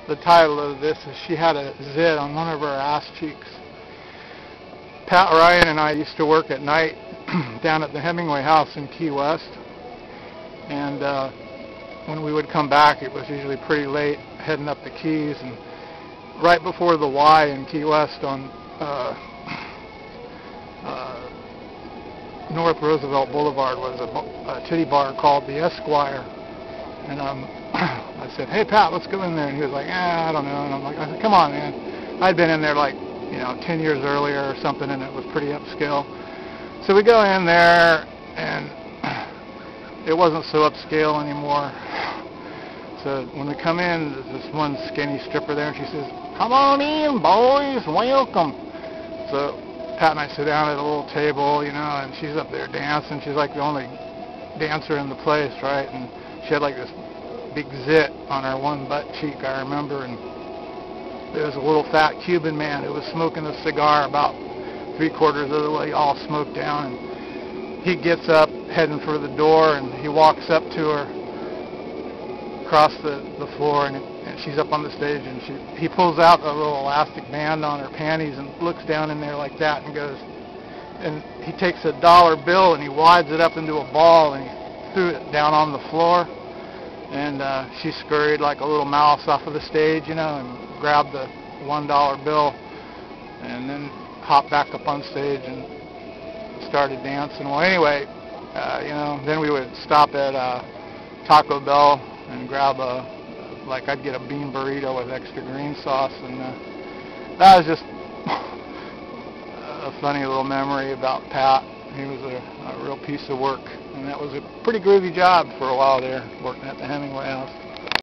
the title of this is She Had a Zit on One of Her Ass Cheeks. Pat Ryan and I used to work at night down at the Hemingway house in Key West, and when we would come back it was usually pretty late, heading up the Keys, and right before the Y in Key West on North Roosevelt Boulevard was a titty bar called the Esquire, and I said, "Hey Pat, let's go in there," and he was like, "I don't know," and I said, "Come on, man." I'd been in there like 10 years earlier or something, and it was pretty upscale. So we go in there, and it wasn't so upscale anymore. So when we come in, there's this one skinny stripper there, and she says, "Come on in, boys, welcome." So Pat and I sit down at a little table, and she's up there dancing. She's like the only dancer in the place, right? And she had like this big zit on her one butt cheek, I remember, and there was a little fat Cuban man who was smoking a cigar about 3/4 of the way all smoked down, and he gets up heading for the door, and he walks up to her across the floor, and she's up on the stage, and he pulls out a little elastic band on her panties and looks down in there like that and goes, and he takes a dollar bill and he wads it up into a ball and he threw it down on the floor, and she scurried like a little mouse off of the stage, and grabbed the $1 bill and then hopped back up on stage and started dancing. Well, anyway, then we would stop at Taco Bell and grab I'd get a bean burrito with extra green sauce, and that was just a funny little memory about Pat. He was a real piece of work, and that was a pretty groovy job for a while there, working at the Hemingway house.